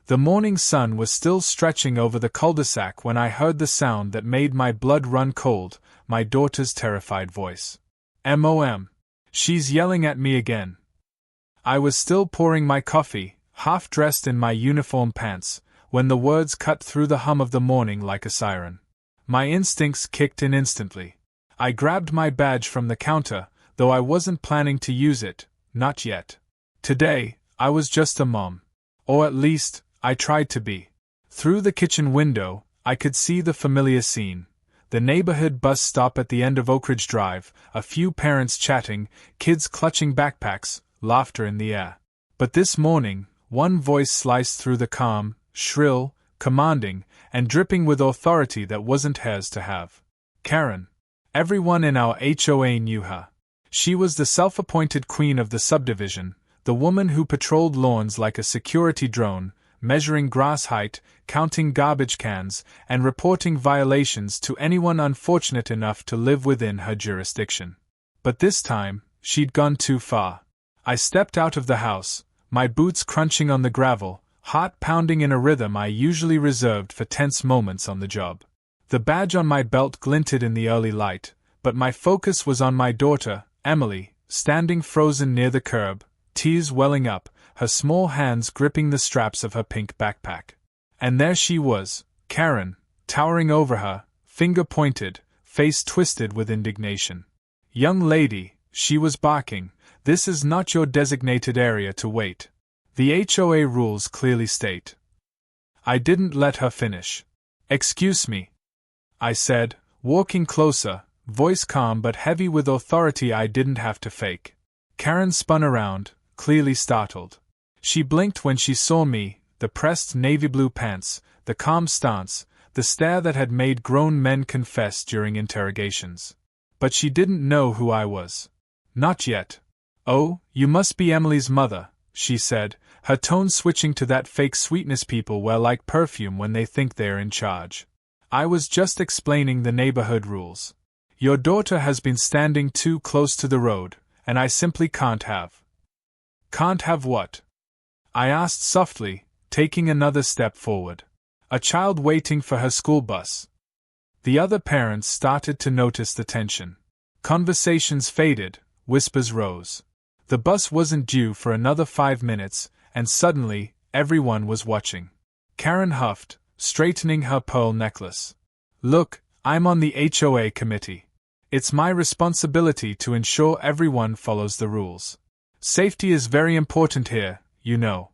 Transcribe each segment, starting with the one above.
The morning sun was still stretching over the cul-de-sac when I heard the sound that made my blood run cold, my daughter's terrified voice. "Mom! She's yelling at me again." I was still pouring my coffee, half dressed in my uniform pants, when the words cut through the hum of the morning like a siren. My instincts kicked in instantly. I grabbed my badge from the counter, though I wasn't planning to use it, not yet. Today, I was just a mom. Or at least, I tried to be. Through the kitchen window, I could see the familiar scene. The neighborhood bus stop at the end of Oak Ridge Drive, a few parents chatting, kids clutching backpacks, laughter in the air. But this morning, one voice sliced through the calm, shrill, commanding, and dripping with authority that wasn't hers to have. Karen. Everyone in our HOA knew her. She was the self-appointed queen of the subdivision, the woman who patrolled lawns like a security drone, measuring grass height, counting garbage cans, and reporting violations to anyone unfortunate enough to live within her jurisdiction. But this time, she'd gone too far. I stepped out of the house, my boots crunching on the gravel, heart pounding in a rhythm I usually reserved for tense moments on the job. The badge on my belt glinted in the early light, but my focus was on my daughter, Emily, standing frozen near the curb, tears welling up, her small hands gripping the straps of her pink backpack. And there she was, Karen, towering over her, finger pointed, face twisted with indignation. "Young lady," she was barking, "this is not your designated area to wait. The HOA rules clearly state." I didn't let her finish. "Excuse me," I said, walking closer, voice calm but heavy with authority I didn't have to fake. Karen spun around, clearly startled. She blinked when she saw me, the pressed navy blue pants, the calm stance, the stare that had made grown men confess during interrogations. But she didn't know who I was. Not yet. "Oh, you must be Emily's mother," she said, her tone switching to that fake sweetness people wear like perfume when they think they're in charge. "I was just explaining the neighborhood rules. Your daughter has been standing too close to the road, and I simply can't have." "Can't have what?" I asked softly, taking another step forward. "A child waiting for her school bus." The other parents started to notice the tension. Conversations faded, whispers rose. The bus wasn't due for another 5 minutes, and suddenly, everyone was watching. Karen huffed, straightening her pearl necklace. "Look, I'm on the HOA committee. It's my responsibility to ensure everyone follows the rules. Safety is very important here, you know."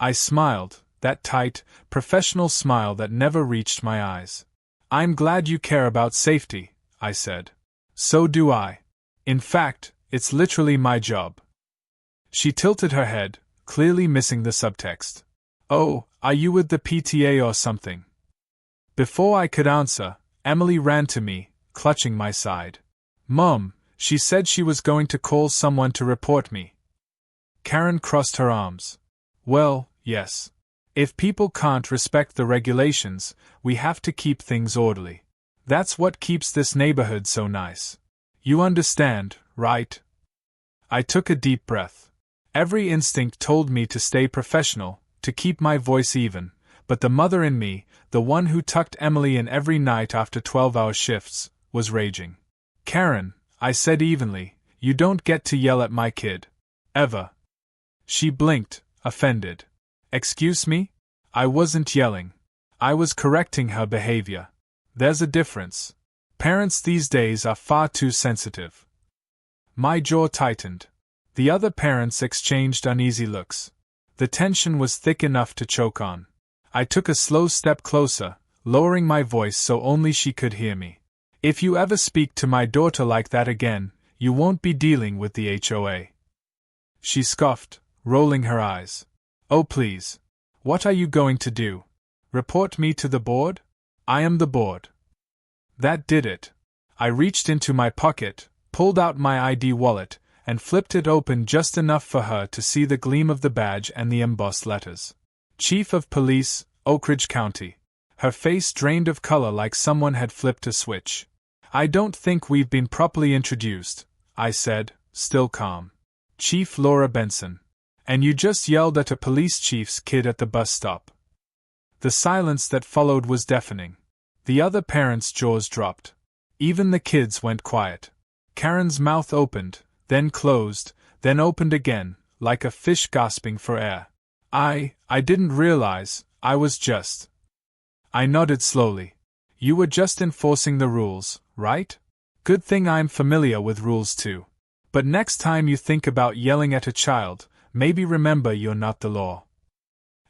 I smiled, that tight, professional smile that never reached my eyes. "I'm glad you care about safety," I said. "So do I. In fact, it's literally my job." She tilted her head, clearly missing the subtext. "Oh, are you with the PTA or something?" Before I could answer, Emily ran to me, clutching my side. "Mom, she said she was going to call someone to report me." Karen crossed her arms. "Well, yes. If people can't respect the regulations, we have to keep things orderly. That's what keeps this neighborhood so nice. You understand, right?" I took a deep breath. Every instinct told me to stay professional, to keep my voice even, but the mother in me, the one who tucked Emily in every night after 12-hour shifts, was raging. "Karen," I said evenly, "you don't get to yell at my kid. Ever." She blinked, offended. "Excuse me? I wasn't yelling. I was correcting her behavior. There's a difference. Parents these days are far too sensitive." My jaw tightened. The other parents exchanged uneasy looks. The tension was thick enough to choke on. I took a slow step closer, lowering my voice so only she could hear me. "If you ever speak to my daughter like that again, you won't be dealing with the HOA." She scoffed, rolling her eyes. "Oh please. What are you going to do? Report me to the board? I am the board." That did it. I reached into my pocket, pulled out my ID wallet, and flipped it open just enough for her to see the gleam of the badge and the embossed letters. Chief of Police, Oak Ridge County. Her face drained of color like someone had flipped a switch. "I don't think we've been properly introduced," I said, still calm. "Chief Laura Benson. And you just yelled at a police chief's kid at the bus stop. The silence that followed was deafening. The other parents' jaws dropped. Even the kids went quiet. Karen's mouth opened, then closed, then opened again, like a fish gasping for air. I didn't realize, I was just. I nodded slowly. You were just enforcing the rules, right? Good thing I'm familiar with rules too. But next time you think about yelling at a child, maybe remember you're not the law.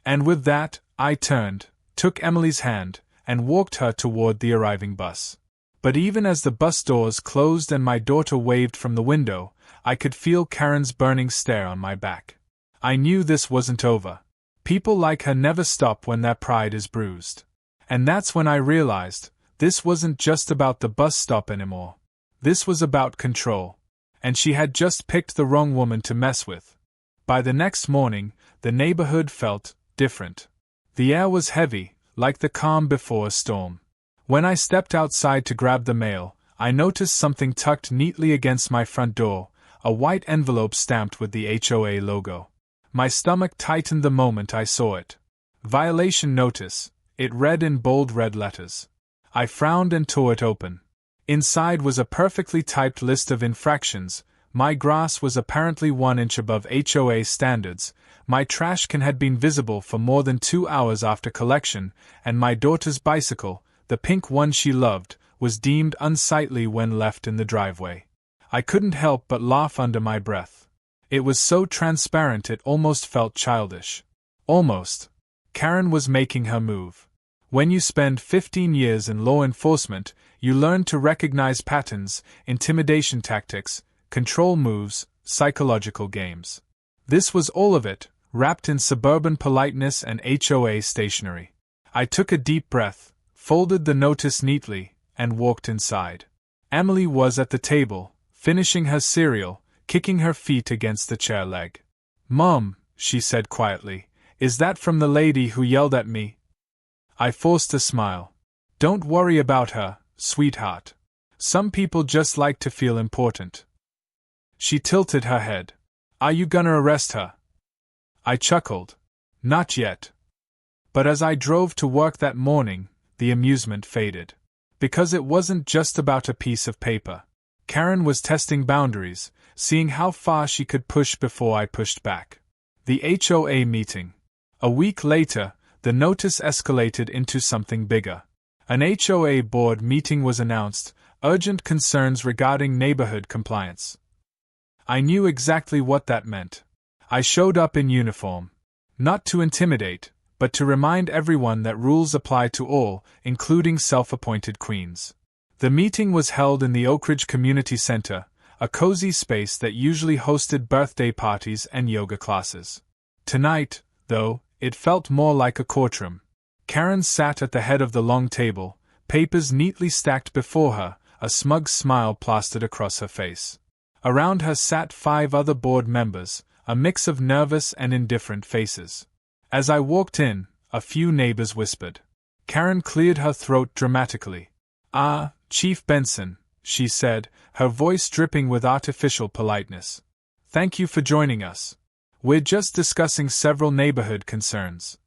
And with that, I turned, took Emily's hand, and walked her toward the arriving bus. But even as the bus doors closed and my daughter waved from the window, I could feel Karen's burning stare on my back. I knew this wasn't over. People like her never stop when their pride is bruised. And that's when I realized, this wasn't just about the bus stop anymore. This was about control. And she had just picked the wrong woman to mess with. By the next morning, the neighborhood felt different. The air was heavy, like the calm before a storm. When I stepped outside to grab the mail, I noticed something tucked neatly against my front door, a white envelope stamped with the HOA logo. My stomach tightened the moment I saw it. Violation notice, it read in bold red letters. I frowned and tore it open. Inside was a perfectly typed list of infractions. My grass was apparently 1 inch above HOA standards, my trash can had been visible for more than 2 hours after collection, and my daughter's bicycle, the pink one she loved, was deemed unsightly when left in the driveway. I couldn't help but laugh under my breath. It was so transparent it almost felt childish. Almost. Karen was making her move. When you spend 15 years in law enforcement, you learn to recognize patterns, intimidation tactics, control moves, psychological games. This was all of it, wrapped in suburban politeness and HOA stationery. I took a deep breath, folded the notice neatly, and walked inside. Emily was at the table, finishing her cereal, kicking her feet against the chair leg. "Mom," she said quietly, "is that from the lady who yelled at me?" I forced a smile. "Don't worry about her, sweetheart. Some people just like to feel important." She tilted her head. "Are you gonna arrest her?" I chuckled. "Not yet." But as I drove to work that morning, the amusement faded. Because it wasn't just about a piece of paper. Karen was testing boundaries, seeing how far she could push before I pushed back. The HOA meeting. A week later, the notice escalated into something bigger. An HOA board meeting was announced, urgent concerns regarding neighborhood compliance. I knew exactly what that meant. I showed up in uniform. Not to intimidate, but to remind everyone that rules apply to all, including self-appointed queens. The meeting was held in the Oak Ridge Community Center, a cozy space that usually hosted birthday parties and yoga classes. Tonight, though, it felt more like a courtroom. Karen sat at the head of the long table, papers neatly stacked before her, a smug smile plastered across her face. Around her sat 5 other board members, a mix of nervous and indifferent faces. As I walked in, a few neighbors whispered. Karen cleared her throat dramatically. "Ah, Chief Benson," she said, her voice dripping with artificial politeness. "Thank you for joining us. We're just discussing several neighborhood concerns."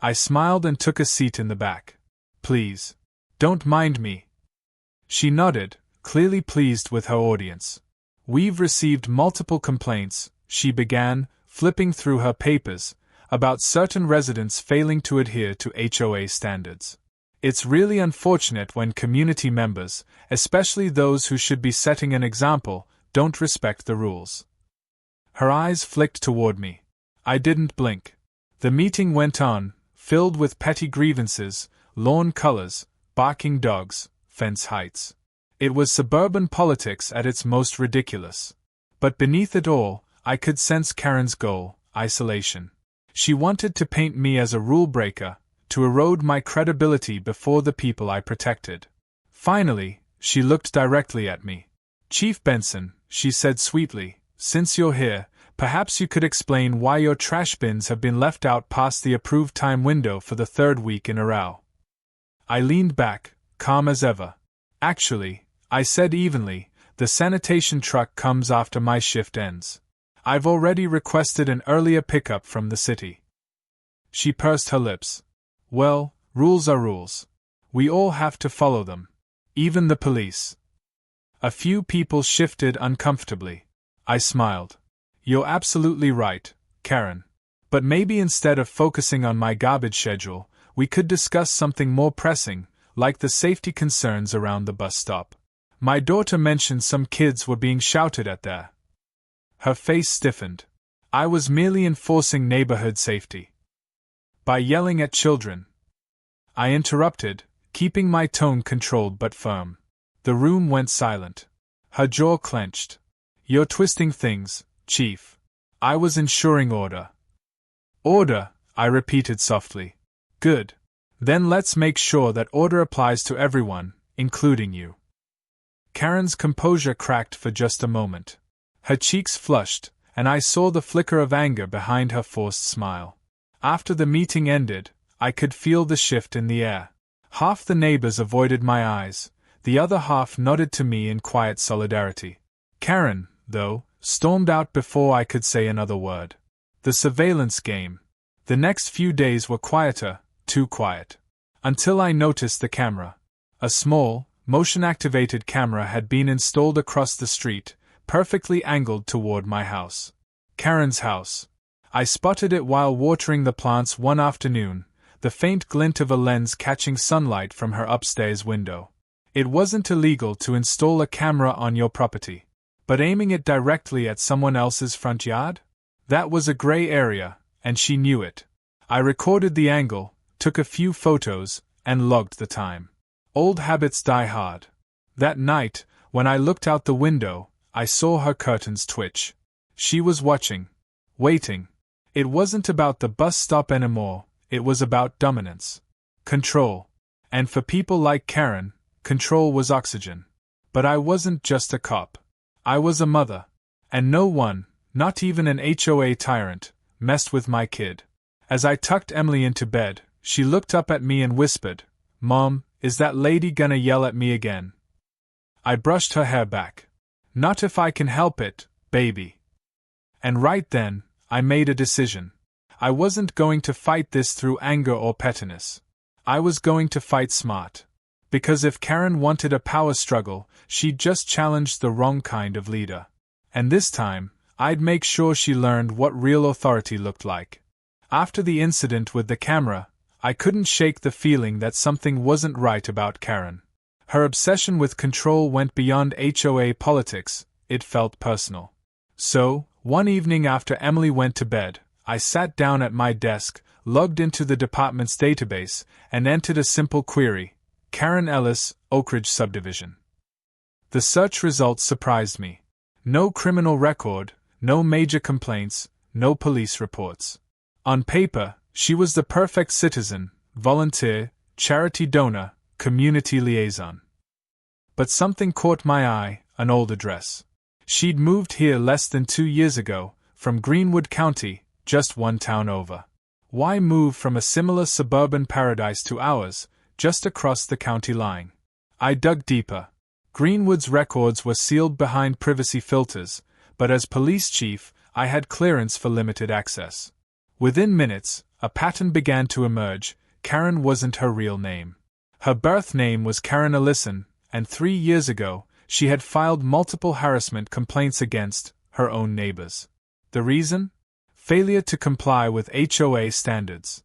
I smiled and took a seat in the back. "Please. Don't mind me." She nodded, clearly pleased with her audience. "We've received multiple complaints," she began, flipping through her papers, "about certain residents failing to adhere to HOA standards. It's really unfortunate when community members, especially those who should be setting an example, don't respect the rules." Her eyes flicked toward me. I didn't blink. The meeting went on, filled with petty grievances, lawn colors, barking dogs, fence heights. It was suburban politics at its most ridiculous. But beneath it all, I could sense Karen's goal: isolation. She wanted to paint me as a rule breaker, to erode my credibility before the people I protected. Finally, she looked directly at me. "Chief Benson," she said sweetly, "since you're here, perhaps you could explain why your trash bins have been left out past the approved time window for the 3rd week in a row." I leaned back, calm as ever. "Actually," I said evenly, "the sanitation truck comes after my shift ends. I've already requested an earlier pickup from the city. She pursed her lips. Well, rules are rules. We all have to follow them. Even the police. A few people shifted uncomfortably. I smiled. You're absolutely right, Karen. But maybe instead of focusing on my garbage schedule, we could discuss something more pressing, like the safety concerns around the bus stop. My daughter mentioned some kids were being shouted at there. Her face stiffened. I was merely enforcing neighborhood safety. By yelling at children. I interrupted, keeping my tone controlled but firm. The room went silent. Her jaw clenched. You're twisting things, Chief. I was ensuring order. Order, I repeated softly. Good. Then let's make sure that order applies to everyone, including you. Karen's composure cracked for just a moment. Her cheeks flushed, and I saw the flicker of anger behind her forced smile. After the meeting ended, I could feel the shift in the air. Half the neighbors avoided my eyes, the other half nodded to me in quiet solidarity. Karen, though, stormed out before I could say another word. The surveillance game. The next few days were quieter, too quiet. Until I noticed the camera. A small, motion-activated camera had been installed across the street, perfectly angled toward my house. Karen's house. I spotted it while watering the plants one afternoon, the faint glint of a lens catching sunlight from her upstairs window. It wasn't illegal to install a camera on your property. But aiming it directly at someone else's front yard? That was a gray area, and she knew it. I recorded the angle, took a few photos, and logged the time. Old habits die hard. That night, when I looked out the window, I saw her curtains twitch. She was watching. Waiting. It wasn't about the bus stop anymore, it was about dominance. Control. And for people like Karen, control was oxygen. But I wasn't just a cop. I was a mother. And no one, not even an HOA tyrant, messed with my kid. As I tucked Emily into bed, she looked up at me and whispered, Mom, is that lady gonna yell at me again? I brushed her hair back. Not if I can help it, baby. And right then, I made a decision. I wasn't going to fight this through anger or pettiness. I was going to fight smart. Because if Karen wanted a power struggle, she'd just challenged the wrong kind of leader. And this time, I'd make sure she learned what real authority looked like. After the incident with the camera, I couldn't shake the feeling that something wasn't right about Karen. Her obsession with control went beyond HOA politics, it felt personal. So, one evening after Emily went to bed, I sat down at my desk, logged into the department's database, and entered a simple query: Karen Ellis, Oak Ridge Subdivision. The search results surprised me. No criminal record, no major complaints, no police reports. On paper, she was the perfect citizen, volunteer, charity donor, community liaison. But something caught my eye, an old address. She'd moved here less than 2 years ago, from Greenwood County, just one town over. Why move from a similar suburban paradise to ours, just across the county line? I dug deeper. Greenwood's records were sealed behind privacy filters, but as police chief, I had clearance for limited access. Within minutes, a pattern began to emerge. Karen wasn't her real name. Her birth name was Karen Ellison, and 3 years ago, she had filed multiple harassment complaints against her own neighbors. The reason? Failure to comply with HOA standards.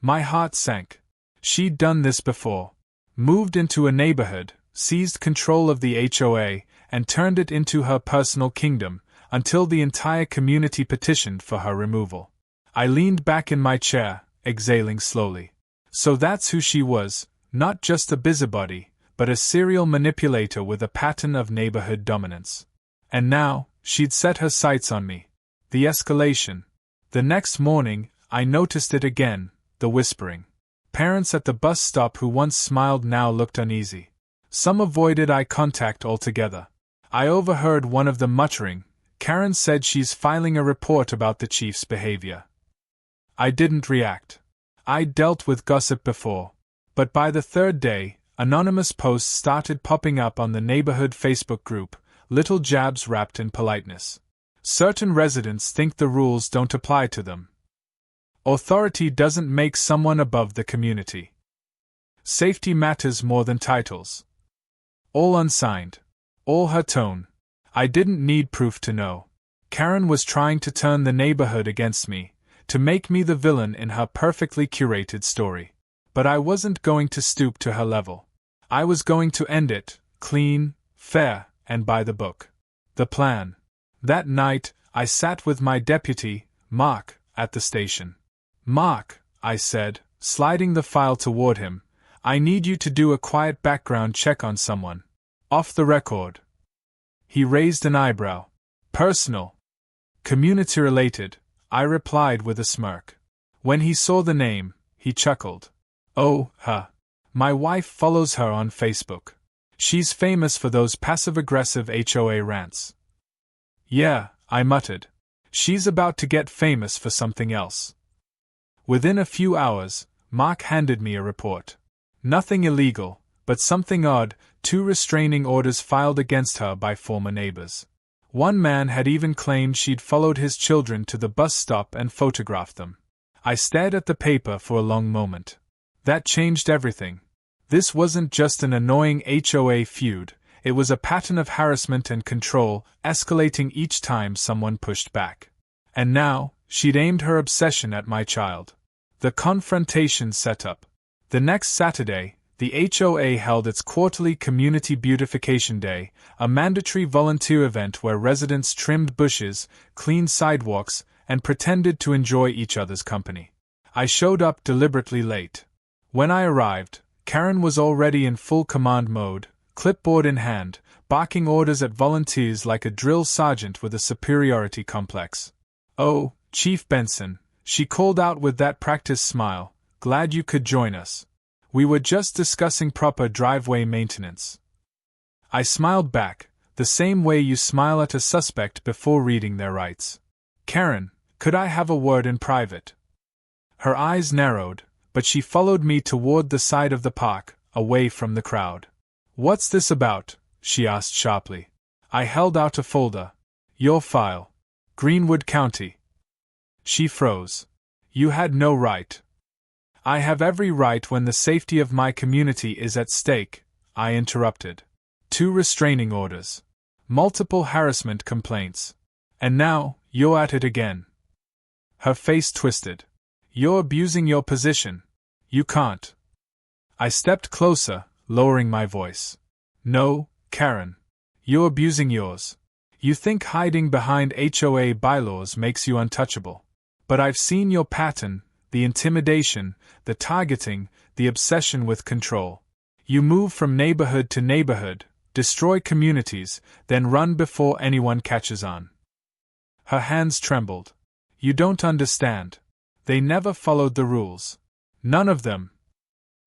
My heart sank. She'd done this before. Moved into a neighborhood, seized control of the HOA, and turned it into her personal kingdom, until the entire community petitioned for her removal. I leaned back in my chair, exhaling slowly. So that's who she was, not just a busybody, but a serial manipulator with a pattern of neighborhood dominance. And now, she'd set her sights on me. The escalation. The next morning, I noticed it again, the whispering. Parents at the bus stop who once smiled now looked uneasy. Some avoided eye contact altogether. I overheard one of them muttering, Karen said she's filing a report about the chief's behavior. I didn't react. I'd dealt with gossip before. But by the third day, anonymous posts started popping up on the neighborhood Facebook group, little jabs wrapped in politeness. Certain residents think the rules don't apply to them. Authority doesn't make someone above the community. Safety matters more than titles. All unsigned. All her tone. I didn't need proof to know. Karen was trying to turn the neighborhood against me, to make me the villain in her perfectly curated story. But I wasn't going to stoop to her level. I was going to end it, clean, fair, and by the book. The plan. That night, I sat with my deputy, Mark, at the station. Mark, I said, sliding the file toward him, I need you to do a quiet background check on someone. Off the record. He raised an eyebrow. Personal. Community-related, I replied with a smirk. When he saw the name, he chuckled. Oh, her. My wife follows her on Facebook. She's famous for those passive-aggressive HOA rants. Yeah, I muttered. She's about to get famous for something else. Within a few hours, Mark handed me a report. Nothing illegal, but something odd, 2 restraining orders filed against her by former neighbors. One man had even claimed she'd followed his children to the bus stop and photographed them. I stared at the paper for a long moment. That changed everything. This wasn't just an annoying HOA feud, it was a pattern of harassment and control, escalating each time someone pushed back. And now, she'd aimed her obsession at my child. The confrontation set up. The next Saturday, the HOA held its quarterly Community Beautification Day, a mandatory volunteer event where residents trimmed bushes, cleaned sidewalks, and pretended to enjoy each other's company. I showed up deliberately late. When I arrived, Karen was already in full command mode, clipboard in hand, barking orders at volunteers like a drill sergeant with a superiority complex. "Oh, Chief Benson," she called out with that practiced smile, "glad you could join us. We were just discussing proper driveway maintenance." I smiled back, the same way you smile at a suspect before reading their rights. "Karen, could I have a word in private?" Her eyes narrowed, but she followed me toward the side of the park, away from the crowd. "What's this about?" she asked sharply. I held out a folder. "Your file. Greenwood County." She froze. "You had no right." "I have every right when the safety of my community is at stake," I interrupted. 2 restraining orders. Multiple harassment complaints. And now, you're at it again. Her face twisted. "You're abusing your position. You can't." I stepped closer, lowering my voice. "No, Karen. You're abusing yours. You think hiding behind HOA bylaws makes you untouchable. But I've seen your pattern, the intimidation, the targeting, the obsession with control. You move from neighborhood to neighborhood, destroy communities, then run before anyone catches on." Her hands trembled. "You don't understand. They never followed the rules. None of them.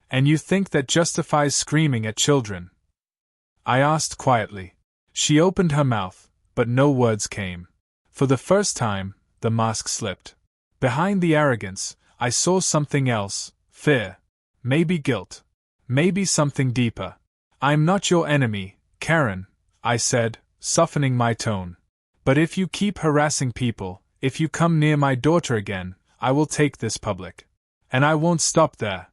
And you think that justifies screaming at children?" I asked quietly. She opened her mouth, but no words came. For the first time, the mask slipped. Behind the arrogance, I saw something else, fear. Maybe guilt. Maybe something deeper. "I'm not your enemy, Karen," I said, softening my tone. "But if you keep harassing people, if you come near my daughter again, I will take this public. And I won't stop there."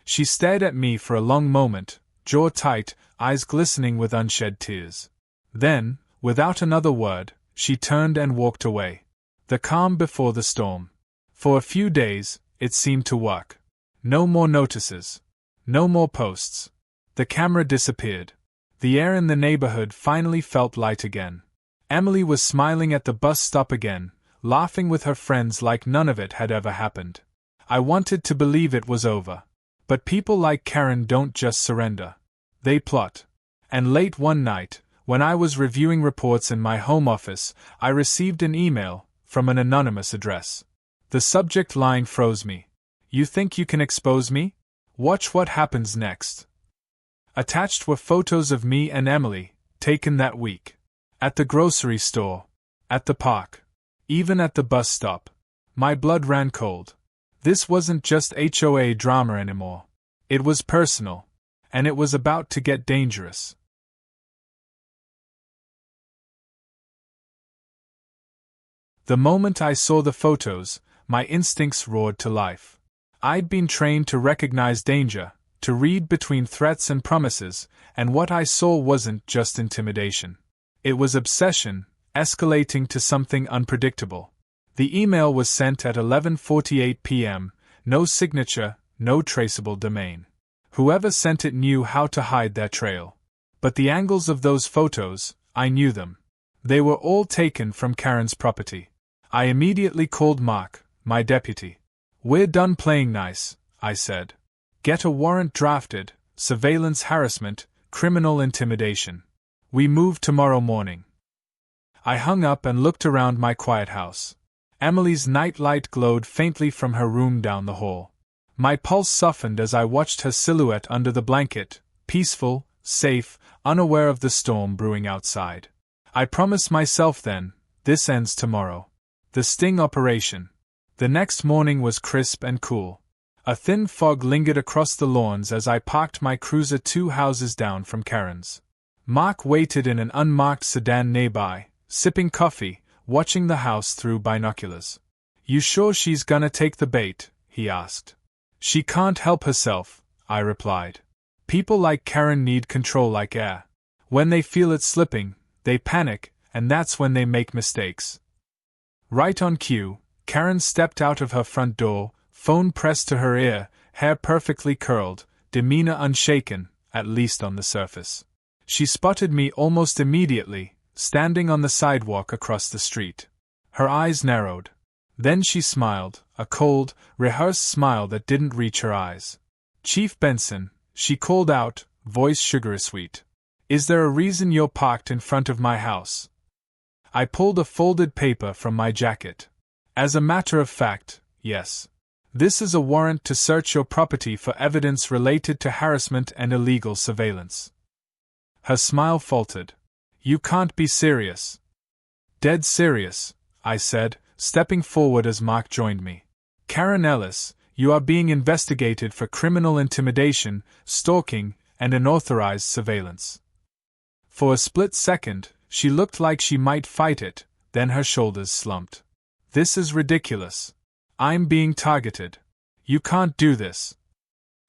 She stared at me for a long moment, jaw tight, eyes glistening with unshed tears. Then, without another word, she turned and walked away. The calm before the storm. For a few days, it seemed to work. No more notices. No more posts. The camera disappeared. The air in the neighborhood finally felt light again. Emily was smiling at the bus stop again, laughing with her friends like none of it had ever happened. I wanted to believe it was over. But people like Karen don't just surrender. They plot. And late one night, when I was reviewing reports in my home office, I received an email from an anonymous address. The subject line froze me. "You think you can expose me? Watch what happens next." Attached were photos of me and Emily, taken that week. At the grocery store. At the park. Even at the bus stop. My blood ran cold. This wasn't just HOA drama anymore. It was personal. And it was about to get dangerous. The moment I saw the photos, my instincts roared to life. I'd been trained to recognize danger, to read between threats and promises, and what I saw wasn't just intimidation. It was obsession, escalating to something unpredictable. The email was sent at 11:48 p.m., no signature, no traceable domain. Whoever sent it knew how to hide their trail. But the angles of those photos, I knew them. They were all taken from Karen's property. I immediately called Mark, my deputy. "We're done playing nice," I said. "Get a warrant drafted, surveillance harassment, criminal intimidation. We move tomorrow morning." I hung up and looked around my quiet house. Emily's nightlight glowed faintly from her room down the hall. My pulse softened as I watched her silhouette under the blanket, peaceful, safe, unaware of the storm brewing outside. I promised myself then, this ends tomorrow. The sting operation. The next morning was crisp and cool. A thin fog lingered across the lawns as I parked my cruiser 2 houses down from Karen's. Mark waited in an unmarked sedan nearby, sipping coffee, watching the house through binoculars. "You sure she's gonna take the bait?" he asked. "She can't help herself," I replied. "People like Karen need control like air. When they feel it slipping, they panic, and that's when they make mistakes." Right on cue, Karen stepped out of her front door, phone pressed to her ear, hair perfectly curled, demeanor unshaken, at least on the surface. She spotted me almost immediately, standing on the sidewalk across the street. Her eyes narrowed. Then she smiled, a cold, rehearsed smile that didn't reach her eyes. "Chief Benson," she called out, voice sugary sweet. "Is there a reason you're parked in front of my house?" I pulled a folded paper from my jacket. "As a matter of fact, yes. This is a warrant to search your property for evidence related to harassment and illegal surveillance." Her smile faltered. "You can't be serious." "Dead serious," I said, stepping forward as Mark joined me. "Karen Ellis, you are being investigated for criminal intimidation, stalking, and unauthorized surveillance." For a split second, she looked like she might fight it, then her shoulders slumped. "This is ridiculous. I'm being targeted. You can't do this."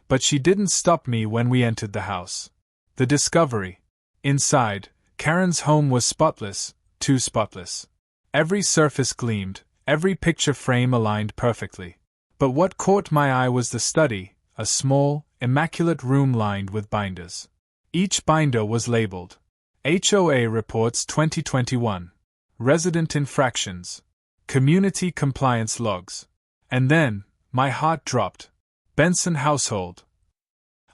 But she didn't stop me when we entered the house. The discovery. Inside, Karen's home was spotless, too spotless. Every surface gleamed, every picture frame aligned perfectly. But what caught my eye was the study, a small, immaculate room lined with binders. Each binder was labeled HOA Reports 2021, Resident Infractions, Community Compliance Logs. And then, my heart dropped. Benson Household.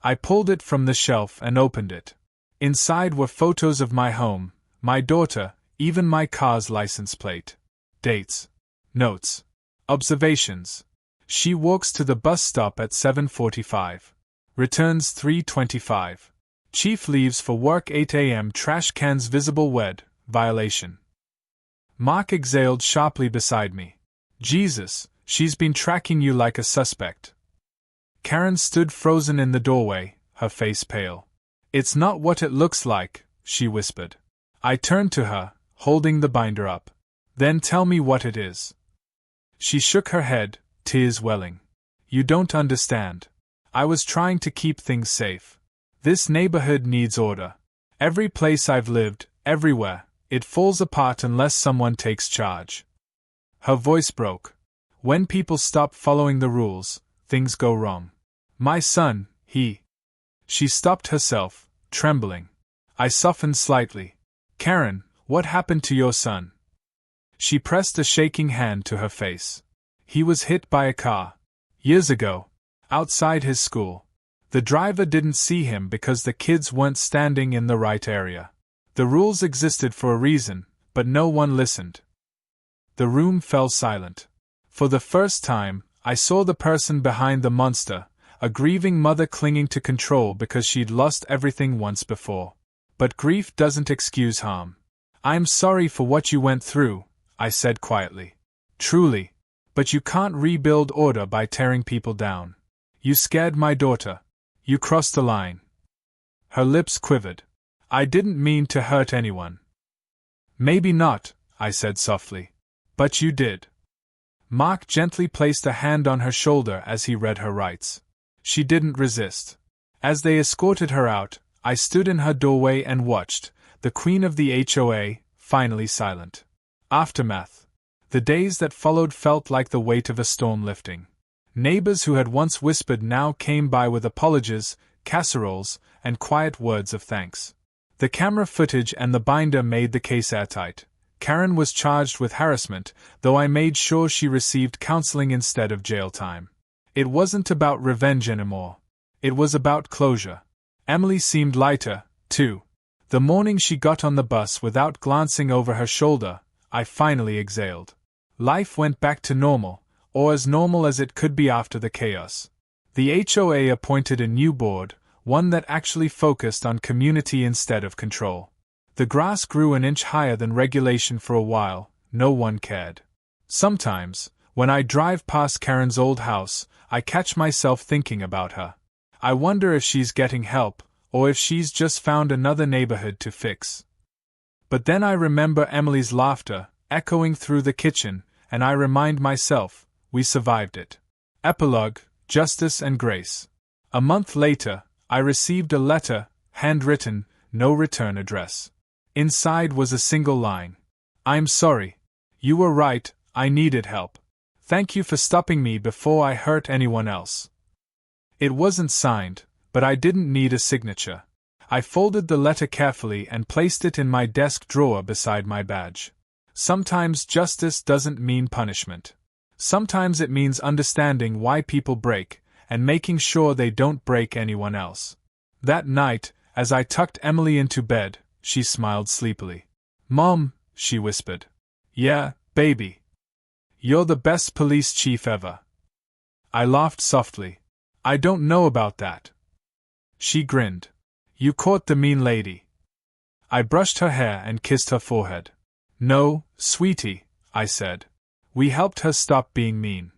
I pulled it from the shelf and opened it. Inside were photos of my home, my daughter, even my car's license plate. Dates. Notes. Observations. She walks to the bus stop at 7:45. Returns 3:25. Chief leaves for work 8 a.m. Trash cans visible wed, violation. Mark exhaled sharply beside me. "Jesus, she's been tracking you like a suspect." Karen stood frozen in the doorway, her face pale. "It's not what it looks like," she whispered. I turned to her, holding the binder up. "Then tell me what it is." She shook her head, tears welling. "You don't understand. I was trying to keep things safe. This neighborhood needs order. Every place I've lived, everywhere, it falls apart unless someone takes charge." Her voice broke. "When people stop following the rules, things go wrong. My son, he..." She stopped herself, trembling. I softened slightly. "Karen, what happened to your son?" She pressed a shaking hand to her face. "He was hit by a car. Years ago. Outside his school. The driver didn't see him because the kids weren't standing in the right area. The rules existed for a reason, but no one listened." The room fell silent. For the first time, I saw the person behind the monster, a grieving mother clinging to control because she'd lost everything once before. But grief doesn't excuse harm. "I'm sorry for what you went through," I said quietly. "Truly. But you can't rebuild order by tearing people down. You scared my daughter. You crossed the line." Her lips quivered. "I didn't mean to hurt anyone." "Maybe not," I said softly. But you did. Mark gently placed a hand on her shoulder as he read her rights. She didn't resist. As they escorted her out, I stood in her doorway and watched, the queen of the HOA, finally silent. Aftermath. The days that followed felt like the weight of a storm lifting. Neighbors who had once whispered now came by with apologies, casseroles, and quiet words of thanks. The camera footage and the binder made the case airtight. Karen was charged with harassment, though I made sure she received counseling instead of jail time. It wasn't about revenge anymore. It was about closure. Emily seemed lighter, too. The morning she got on the bus without glancing over her shoulder, I finally exhaled. Life went back to normal, or as normal as it could be after the chaos. The HOA appointed a new board, one that actually focused on community instead of control. The grass grew an inch higher than regulation for a while, no one cared. Sometimes, when I drive past Karen's old house, I catch myself thinking about her. I wonder if she's getting help, or if she's just found another neighborhood to fix. But then I remember Emily's laughter, echoing through the kitchen, and I remind myself, we survived it. Epilogue, Justice and Grace. A month later, I received a letter, handwritten, no return address. Inside was a single line. I'm sorry. You were right, I needed help. Thank you for stopping me before I hurt anyone else. It wasn't signed, but I didn't need a signature. I folded the letter carefully and placed it in my desk drawer beside my badge. Sometimes justice doesn't mean punishment. Sometimes it means understanding why people break, and making sure they don't break anyone else. That night, as I tucked Emily into bed, she smiled sleepily. Mom, she whispered. Yeah, baby. You're the best police chief ever. I laughed softly. I don't know about that. She grinned. You caught the mean lady. I brushed her hair and kissed her forehead. No, sweetie, I said. We helped her stop being mean.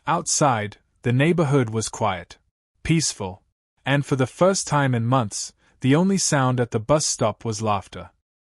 Outside, the neighborhood was quiet, peaceful, and for the first time in months, the only sound at the bus stop was laughter.